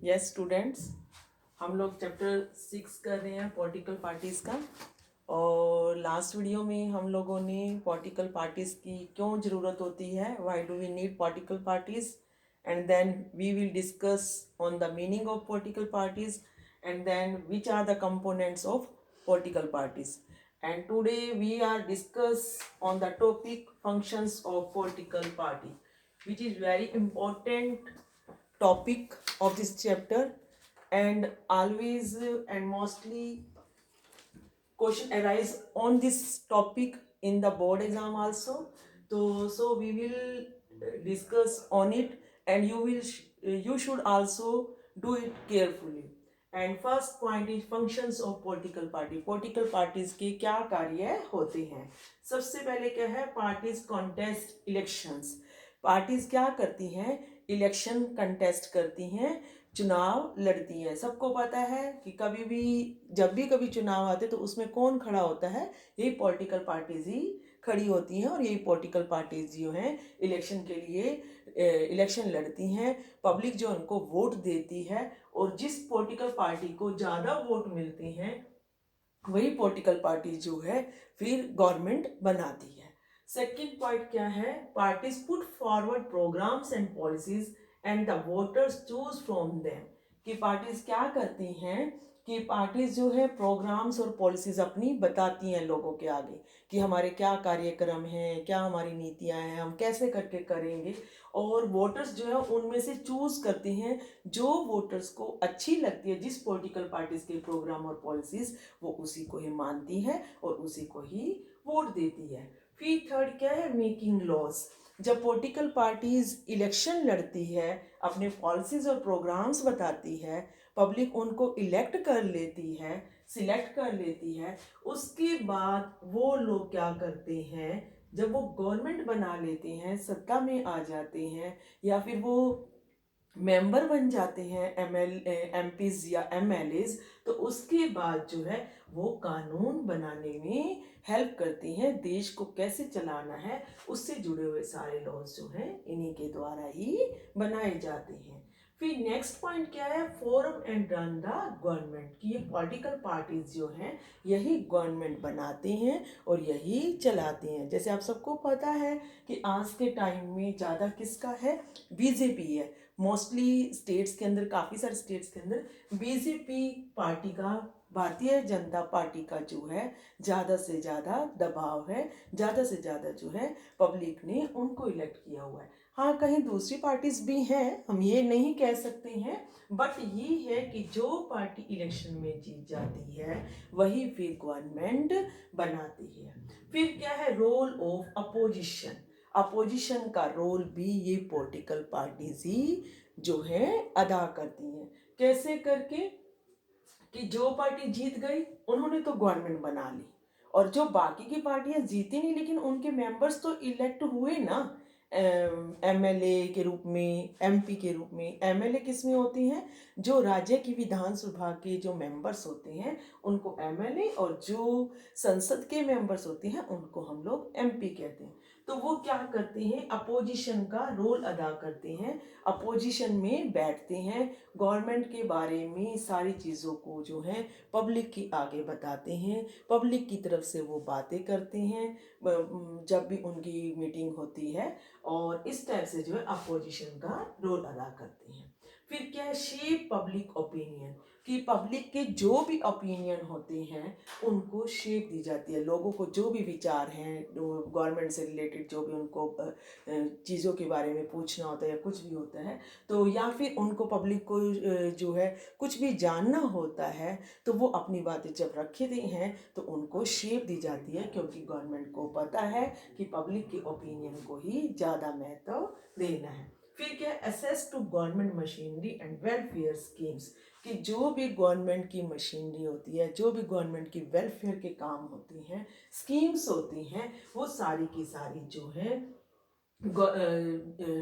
Yes students, हम लोग chapter 6 कर रहे हैं पॉलिटिकल पार्टीज़ का। और लास्ट वीडियो में हम लोगों ने पॉलिटिकल पार्टीज़ की क्यों ज़रूरत होती है, why do we need political parties, and then we will discuss on the meaning of political parties, and then which are the components of political parties. And today we are discuss on the topic functions of political party, which is very important topic of this chapter, and always and mostly question arise on this topic in the board exam also. So we will discuss on it, and you should also do it carefully. And first point is functions of political party. Political parties के क्या कार्य होते हैं? सबसे पहले क्या है, parties contest elections. Parties क्या करती हैं? इलेक्शन कंटेस्ट करती हैं, चुनाव लड़ती हैं। सबको पता है कि कभी भी जब भी कभी चुनाव आते तो उसमें कौन खड़ा होता है? यही पॉलिटिकल पार्टीज ही खड़ी होती हैं, और यही पॉलिटिकल पार्टीज जो हैं इलेक्शन के लिए इलेक्शन लड़ती हैं। पब्लिक जो उनको वोट देती है, और जिस पॉलिटिकल पार्टी को ज़्यादा वोट मिलते हैं वही पॉलिटिकल पार्टी जो है फिर गवर्नमेंट बनाती है। सेकंड पॉइंट क्या है, parties put forward programs and policies and the voters choose from them. कि पार्टीज क्या करती हैं कि पार्टीज जो है प्रोग्राम्स और पॉलिसीज अपनी बताती हैं लोगों के आगे कि हमारे क्या कार्यक्रम हैं, क्या हमारी नीतियां हैं, हम कैसे करके करेंगे। और वोटर्स जो है उनमें से चूज करते हैं जो वोटर्स को अच्छी लगती है, जिस पॉलिटिकल पार्टीज के प्रोग्राम और पॉलिसीज वो उसी को ही मानती है और उसी को ही वोट देती है। फिर थर्ड क्या है, मेकिंग लॉज। जब पॉलिटिकल पार्टीज इलेक्शन लड़ती है, अपने पॉलिसीज और प्रोग्राम्स बताती है, पब्लिक उनको इलेक्ट कर लेती है, सिलेक्ट कर लेती है, उसके बाद वो लोग क्या करते हैं, जब वो गवर्नमेंट बना लेते हैं, सत्ता में आ जाते हैं, या फिर वो मेंबर बन जाते हैं, एमपीज या एमएलएज, तो उसके बाद जो है वो कानून बनाने में हेल्प करती हैं। देश को कैसे चलाना है उससे जुड़े हुए सारे लॉज जो हैं इन्हीं के द्वारा ही बनाए जाते हैं। फिर नेक्स्ट पॉइंट क्या है, forum and run the government. कि ये पॉलिटिकल पार्टीज जो हैं यही गवर्नमेंट बनाते हैं और यही चलाते हैं। जैसे आप सबको पता है कि आज के टाइम में ज़्यादा किसका है, बीजेपी है। मोस्टली स्टेट्स के अंदर, काफ़ी सारे स्टेट्स के अंदर बीजेपी पार्टी का, भारतीय जनता पार्टी का जो है ज़्यादा से ज़्यादा दबाव है, ज़्यादा से ज़्यादा जो है पब्लिक ने उनको इलेक्ट किया हुआ है। हाँ, कहीं दूसरी पार्टीज भी हैं, हम ये नहीं कह सकते हैं, बट ये है कि जो पार्टी इलेक्शन में जीत जाती है वही फिर गवर्नमेंट बनाती है। फिर क्या है, रोल ऑफ अपोजिशन। अपोजिशन का रोल भी ये पॉलिटिकल पार्टीज ही जो है अदा करती हैं। कैसे करके, कि जो पार्टी जीत गई उन्होंने तो गवर्नमेंट बना ली, और जो बाकी की पार्टियां जीती नहीं लेकिन उनके मेंबर्स तो इलेक्ट हुए ना, एमएलए के रूप में, एमपी के रूप में। एमएलए किस में होती हैं, जो राज्य की विधानसभा के जो मेंबर्स होते हैं उनको एमएलए, और जो संसद के मेंबर्स होते हैं उनको हम लोग एमपी कहते हैं। तो वो क्या करते हैं, अपोजिशन का रोल अदा करते हैं, अपोजिशन में बैठते हैं, गवर्नमेंट के बारे में सारी चीज़ों को जो है पब्लिक के आगे बताते हैं, पब्लिक की तरफ से वो बातें करते हैं जब भी उनकी मीटिंग होती है, और इस टाइप से जो है अपोजिशन का रोल अदा करते हैं। फिर क्या है, शेप पब्लिक ओपिनियन। कि पब्लिक के जो भी ओपिनियन होते हैं उनको शेप दी जाती है। लोगों को जो भी विचार हैं गवर्नमेंट से रिलेटेड, जो भी उनको चीज़ों के बारे में पूछना होता है या कुछ भी होता है, तो या फिर उनको पब्लिक को जो है कुछ भी जानना होता है, तो वो अपनी बातें जब रखे दी हैं तो उनको शेप दी जाती है, क्योंकि गवर्नमेंट को पता है कि पब्लिक के ओपिनियन को ही ज़्यादा महत्व देना है। फिर क्या, access to government machinery and welfare schemes. कि जो भी गवर्नमेंट की मशीनरी होती है, जो भी गवर्नमेंट की वेलफेयर के काम होती हैं, स्कीम्स होती हैं, वो सारी की सारी जो है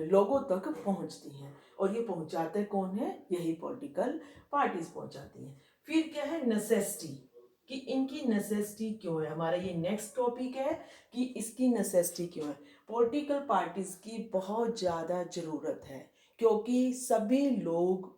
लोगों तक पहुंचती हैं, और ये पहुंचाते कौन है, यही पॉलिटिकल पार्टीज पहुंचाती हैं। फिर क्या है, नेसेसिटी। कि इनकी नेसेसिटी क्यों है, हमारा ये नेक्स्ट टॉपिक है कि इसकी नेसेसिटी क्यों है। पॉलिटिकल पार्टीज की बहुत ज़्यादा ज़रूरत है, क्योंकि सभी लोग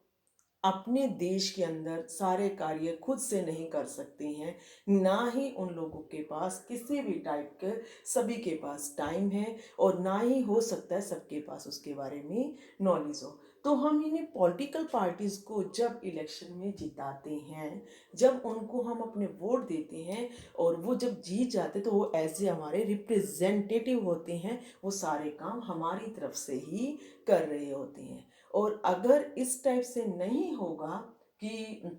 अपने देश के अंदर सारे कार्य खुद से नहीं कर सकती हैं, ना ही उन लोगों के पास किसी भी टाइप के सभी के पास टाइम है, और ना ही हो सकता है सबके पास उसके बारे में नॉलेज हो। तो हम इन्हें पॉलिटिकल पार्टीज़ को जब इलेक्शन में जिताते हैं, जब उनको हम अपने वोट देते हैं और वो जब जीत जाते, तो वो ऐसे हमारे रिप्रेजेंटेटिव होते हैं, वो सारे काम हमारी तरफ से ही कर रहे होते हैं। और अगर इस टाइप से नहीं होगा कि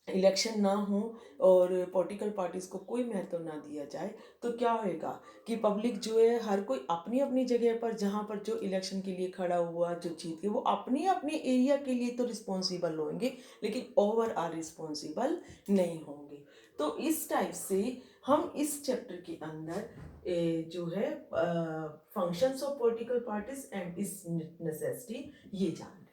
इलेक्शन ना हो और पॉलिटिकल पार्टीज को कोई महत्व ना दिया जाए, तो क्या होएगा कि पब्लिक जो है हर कोई अपनी अपनी जगह पर, जहाँ पर जो इलेक्शन के लिए खड़ा हुआ, जो जीत के, वो अपने अपने एरिया के लिए तो रिस्पॉन्सिबल होंगे, लेकिन ओवर आर रिस्पॉन्सिबल नहीं होंगे। तो इस टाइप से हम इस चैप्टर के अंदर जो है functions of political parties and इस नेसेसिटी ये जान